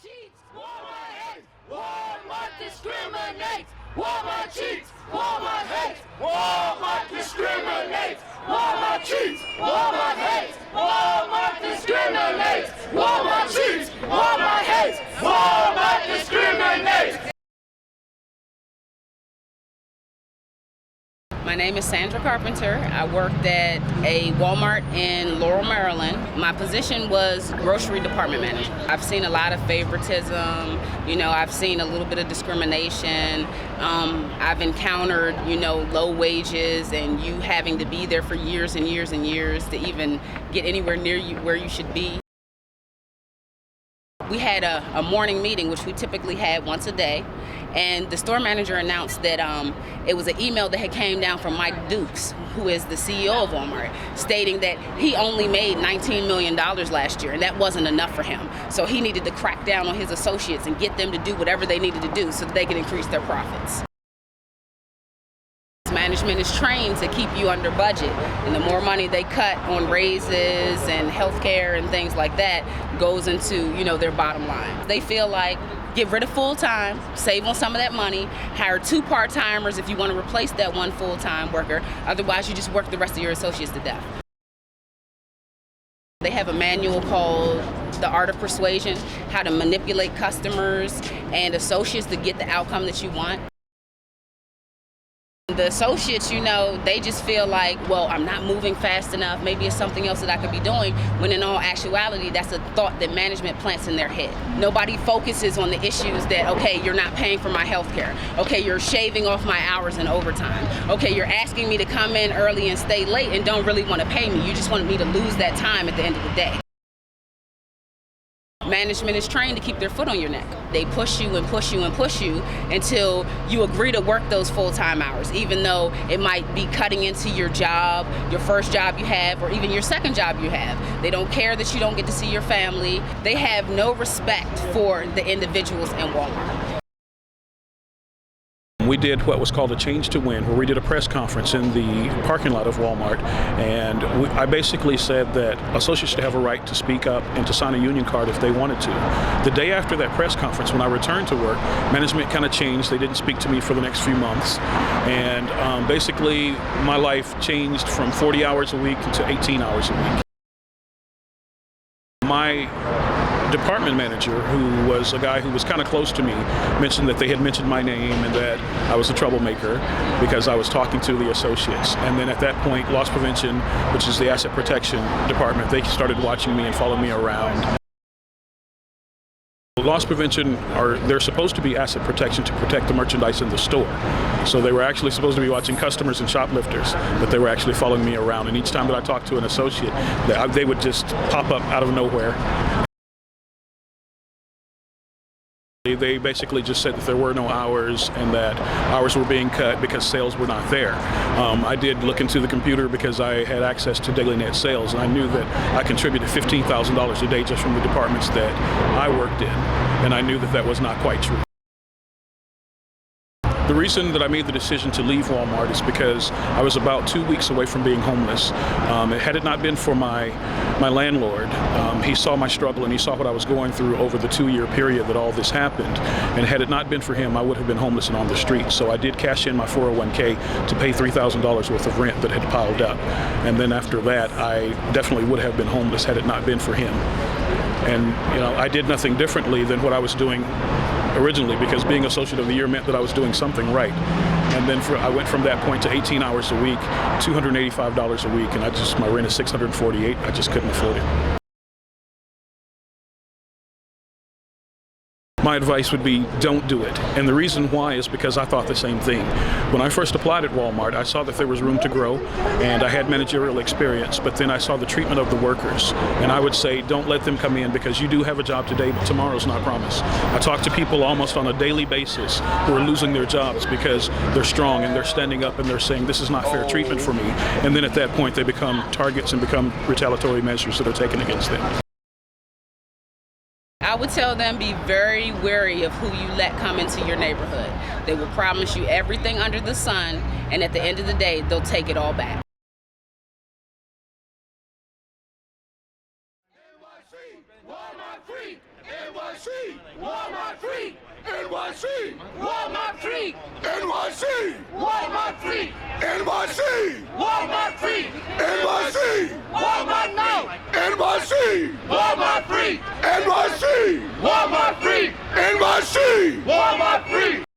cheats, Walmart hates, Walmart discriminates, Walmart cheats, Walmart hates, Walmart discriminates, Walmart cheats, Walmart hates, Walmart discriminates, Walmart cheats, Walmart hates, Walmart discriminates. My name is Sandra Carpenter. I worked at a Walmart in Laurel, Maryland. My position was grocery department manager. I've seen a lot of favoritism, I've seen a little bit of discrimination. I've encountered, low wages and you having to be there for years and years and years to even get anywhere near you where you should be. We had a morning meeting, which we typically had once a day, and the store manager announced that it was an email that had came down from Mike Dukes, who is the CEO of Walmart, stating that he only made $19 million last year, and that wasn't enough for him. So he needed to crack down on his associates and get them to do whatever they needed to do so that they could increase their profits. Management is trained to keep you under budget, and the more money they cut on raises and healthcare and things like that goes into, their bottom line. They feel like get rid of full-time, save on some of that money, hire 2 part-timers if you want to replace that 1 full-time worker. Otherwise, you just work the rest of your associates to death. They have a manual called The Art of Persuasion, how to manipulate customers and associates to get the outcome that you want. The associates, they just feel like, well, I'm not moving fast enough. Maybe it's something else that I could be doing, when in all actuality, that's a thought that management plants in their head. Nobody focuses on the issues that, okay, you're not paying for my health care. Okay, you're shaving off my hours in overtime. Okay, you're asking me to come in early and stay late and don't really want to pay me. You just want me to lose that time at the end of the day. Management is trained to keep their foot on your neck. They push you and push you and push you until you agree to work those full-time hours, even though it might be cutting into your job, your first job you have, or even your second job you have. They don't care that you don't get to see your family. They have no respect for the individuals in Walmart. We did what was called a Change to Win, where we did a press conference in the parking lot of Walmart, and I basically said that associates should have a right to speak up and to sign a union card if they wanted to. The day after that press conference, when I returned to work, management kind of changed. They didn't speak to me for the next few months, and basically my life changed from 40 hours a week to 18 hours a week. My department manager, who was a guy who was kind of close to me, mentioned that they had mentioned my name and that I was a troublemaker because I was talking to the associates. And then at that point, loss prevention, which is the asset protection department, they started watching me and following me around. Loss prevention, they're supposed to be asset protection to protect the merchandise in the store. So they were actually supposed to be watching customers and shoplifters, but they were actually following me around. And each time that I talked to an associate, they would just pop up out of nowhere. They basically just said that there were no hours and that hours were being cut because sales were not there. I did look into the computer because I had access to daily net sales, and I knew that I contributed $15,000 a day just from the departments that I worked in, and I knew that that was not quite true. The reason that I made the decision to leave Walmart is because I was about 2 weeks away from being homeless. Had it not been for my landlord, he saw my struggle and he saw what I was going through over the 2-year period that all this happened. And had it not been for him, I would have been homeless and on the street. So I did cash in my 401k to pay $3,000 worth of rent that had piled up. And then after that, I definitely would have been homeless had it not been for him. And I did nothing differently than what I was doing originally, because being Associate of the Year meant that I was doing something right. And then I went from that point to 18 hours a week, $285 a week, and my rent is $648. I just couldn't afford it. My advice would be, don't do it. And the reason why is because I thought the same thing. When I first applied at Walmart, I saw that there was room to grow, and I had managerial experience, but then I saw the treatment of the workers. And I would say, don't let them come in, because you do have a job today, but tomorrow's not promised. I talk to people almost on a daily basis who are losing their jobs because they're strong and they're standing up and they're saying, this is not fair treatment for me. And then at that point, they become targets and become retaliatory measures that are taken against them. I would tell them, be very wary of who you let come into your neighborhood. They will promise you everything under the sun, and at the end of the day, they'll take it all back. Walmart free, NYC, Walmart free, NYC, Walmart free, NYC, Walmart free, NYC, Walmart free, NYC, Walmart now, NYC, Walmart free, NYC, Walmart free, NYC, Walmart free.